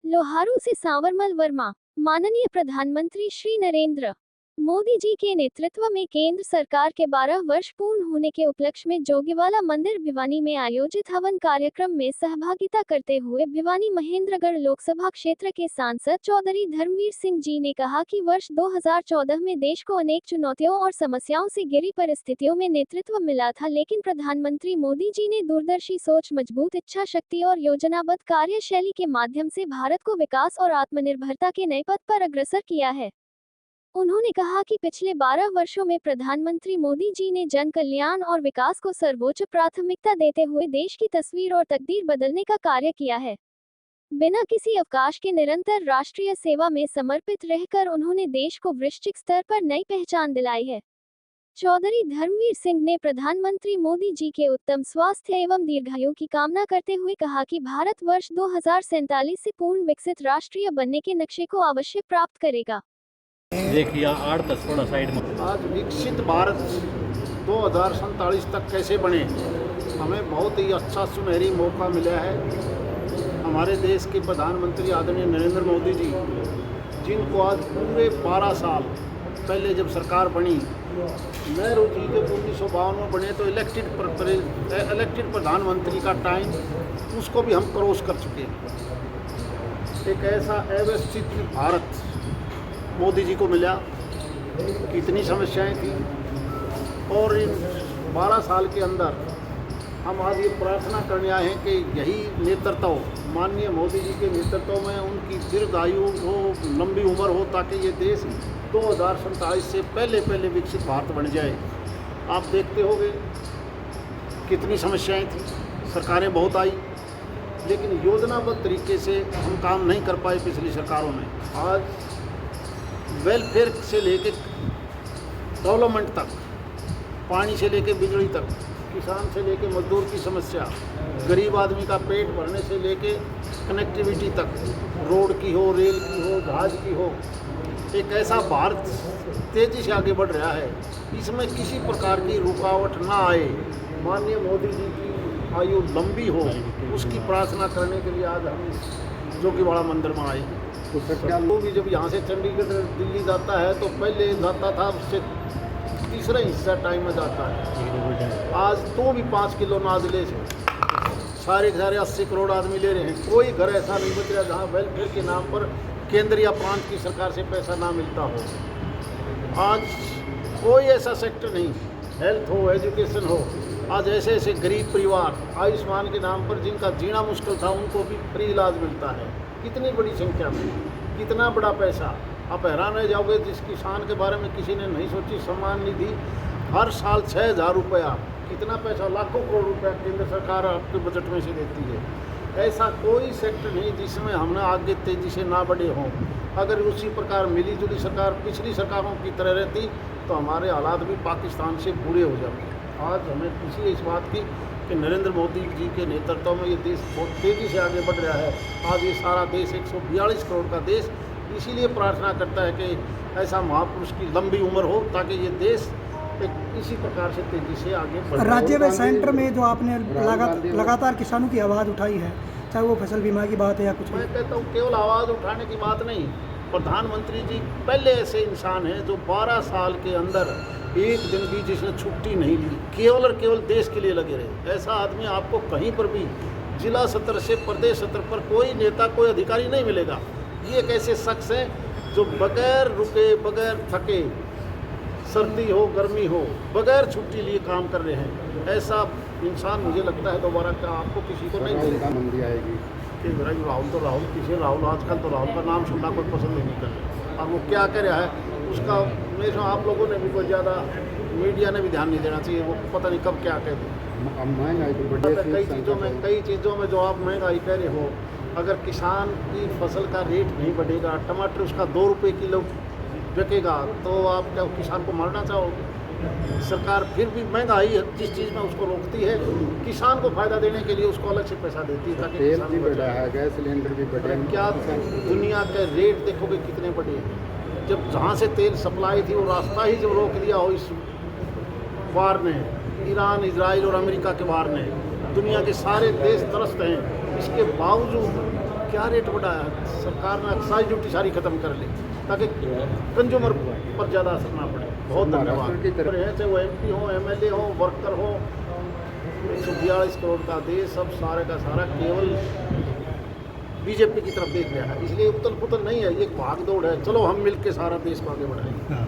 लोहारू से सांवरमल वर्मा। माननीय प्रधानमंत्री श्री नरेंद्र मोदी जी के नेतृत्व में केंद्र सरकार के 12 वर्ष पूर्ण होने के उपलक्ष्य में जोगीवाला मंदिर भिवानी में आयोजित हवन कार्यक्रम में सहभागिता करते हुए भिवानी महेंद्रगढ़ लोकसभा क्षेत्र के सांसद चौधरी धर्मवीर सिंह जी ने कहा कि वर्ष 2014 में देश को अनेक चुनौतियों और समस्याओं से घिरी परिस्थितियों में नेतृत्व मिला था, लेकिन प्रधानमंत्री मोदी जी ने दूरदर्शी सोच, मजबूत इच्छा शक्ति और योजनाबद्ध कार्यशैली के माध्यम से भारत को विकास और आत्मनिर्भरता के नए पथ पर अग्रसर किया है। उन्होंने कहा कि पिछले 12 वर्षों में प्रधानमंत्री मोदी जी ने जन कल्याण और विकास को सर्वोच्च प्राथमिकता देते हुए देश की तस्वीर और तकदीर बदलने का कार्य किया है। बिना किसी अवकाश के निरंतर राष्ट्रीय सेवा में समर्पित रहकर उन्होंने देश को वैश्विक स्तर पर नई पहचान दिलाई है। चौधरी धर्मवीर सिंह ने प्रधानमंत्री मोदी जी के उत्तम स्वास्थ्य एवं दीर्घायु की कामना करते हुए कहा कि भारत वर्ष 2047 से पूर्ण विकसित राष्ट्रीय बनने के नक्शे को अवश्य प्राप्त करेगा। देखिए 8-10 थोड़ा साइड में। आज विकसित भारत 2047 तक कैसे बने, हमें बहुत ही अच्छा सुनहरी मौका मिला है। हमारे देश के प्रधानमंत्री आदरणीय नरेंद्र मोदी जी, जिनको आज पूरे 12 साल पहले जब सरकार बनी, नेहरू जी जब 1952 में बने तो इलेक्टेड प्रधानमंत्री का टाइम उसको भी हम क्रॉस कर चुके हैं। एक ऐसा अव्यवस्थित भारत मोदी जी को मिला, कितनी समस्याएं थी, और इन 12 साल के अंदर हम आज ये प्रार्थना करने आए हैं कि यही नेतृत्व, माननीय मोदी जी के नेतृत्व में उनकी दीर्घायु हो, लंबी उम्र हो, ताकि ये देश 2047 से पहले विकसित भारत बन जाए। आप देखते होंगे कितनी समस्याएं थी, सरकारें बहुत आई, लेकिन योजनाबद्ध तरीके से हम काम नहीं कर पाए पिछली सरकारों में। आज वेलफेयर से लेके डेवलपमेंट तक, पानी से लेके बिजली तक, किसान से लेके मजदूर की समस्या, गरीब आदमी का पेट भरने से लेके कनेक्टिविटी तक, रोड की हो, रेल की हो, जहाज की हो, एक ऐसा भारत तेज़ी से आगे बढ़ रहा है, इसमें किसी प्रकार की रुकावट ना आए, माननीय मोदी जी की आयु लंबी हो, उसकी प्रार्थना करने के लिए आज हम जोगीवाला मंदिर में आए। तो भी जब यहाँ से चंडीगढ़ दिल्ली जाता है तो पहले जाता था, उससे तीसरा हिस्सा टाइम में जाता है। आज तो भी 5 किलो अनाज ले सारे 80 करोड़ आदमी ले रहे हैं। कोई घर ऐसा नहीं बच रहा जहाँ वेलफेयर के नाम पर केंद्र या प्रांत की सरकार से पैसा ना मिलता हो। आज कोई ऐसा सेक्टर नहीं, हेल्थ हो, एजुकेशन हो, आज ऐसे गरीब परिवार आयुष्मान के नाम पर जिनका जीना मुश्किल था, उनको भी फ्री इलाज मिलता है। कितनी बड़ी संख्या में, कितना बड़ा पैसा, आप हैरान रह जाओगे। जिस किसान के बारे में किसी ने नहीं सोची, सम्मान निधि हर साल 6000 रुपया, कितना पैसा, लाखों करोड़ रुपया केंद्र सरकार आपके बजट में से देती है। ऐसा कोई सेक्टर नहीं जिसमें हमने आगे तेज़ी से ना बढ़े हों। अगर उसी प्रकार मिली जुली सरकार पिछली सरकारों की तरह रहती तो हमारे हालात भी पाकिस्तान से बुरे हो जाते। आज हमें खुशी है इस बात की कि नरेंद्र मोदी जी के नेतृत्व में ये देश बहुत तेज़ी से आगे बढ़ रहा है। आज ये सारा देश 142 करोड़ का देश इसीलिए प्रार्थना करता है कि ऐसा महापुरुष की लंबी उम्र हो, ताकि ये देश एक इसी प्रकार से तेज़ी से आगे बढ़े। राज्य में सेंटर में जो आपने लगातार किसानों की आवाज़ उठाई है, चाहे वो फसल बीमा की बात है या कुछ, मैं कहता हूँ केवल आवाज़ उठाने की बात नहीं, प्रधानमंत्री जी पहले ऐसे इंसान हैं जो 12 साल के अंदर एक दिन भी जिसने छुट्टी नहीं ली, केवल और केवल देश के लिए लगे रहे। ऐसा आदमी आपको कहीं पर भी जिला स्तर से प्रदेश स्तर पर कोई नेता, कोई अधिकारी नहीं मिलेगा। ये एक ऐसे शख्स हैं जो बगैर रुके, बगैर थके, सर्दी हो गर्मी हो, बगैर छुट्टी लिए काम कर रहे हैं। ऐसा इंसान मुझे लगता है दोबारा क्या आपको किसी को नहीं मिलेगा। मंदी आएगी कि राहुल किसी राहुल, आजकल तो राहुल का नाम सुनना कोई पसंद नहीं कर रहा। अब वो क्या कह रहा है उसका, मेरे आप लोगों ने भी कोई ज़्यादा, मीडिया ने भी ध्यान नहीं देना चाहिए। वो पता नहीं कब क्या कह दे। महंगाई कई चीज़ों में जो आप महंगाई कह रहे हो, अगर किसान की फसल का रेट नहीं बढ़ेगा, टमाटर उसका 2 रुपये किलो बिकेगा, तो आप क्या किसान को मारना चाहोगे? सरकार फिर भी महंगाई जिस चीज़ में उसको रोकती है, किसान को फायदा देने के लिए उसको अलग से पैसा देती है ताकि तेल भी बढ़ा है, गैस सिलेंडर भी बढ़े। क्या दुनिया के रेट देखोगे कितने बढ़े हैं। जब जहाँ से तेल सप्लाई थी वो रास्ता ही जब रोक दिया हो इस वार ने, ईरान, इजराइल और अमेरिका के वार ने, दुनिया के सारे देश त्रस्त हैं। इसके बावजूद क्या रेट बढ़ाया? सरकार ने एक्साइज ड्यूटी सारी खत्म कर ली ताकि कंज्यूमर पर ज़्यादा असर ना पड़े। बहुत धन्यवाद। चाहे वो MP हो, MLA हो, वर्कर हो, 142 करोड़ का देश सब सारे का सारा केवल बीजेपी की तरफ देख रहा है। इसलिए उतल पुतल नहीं है, ये भाग दौड़ है। चलो हम मिल के सारा देश को आगे बढ़ाएंगे।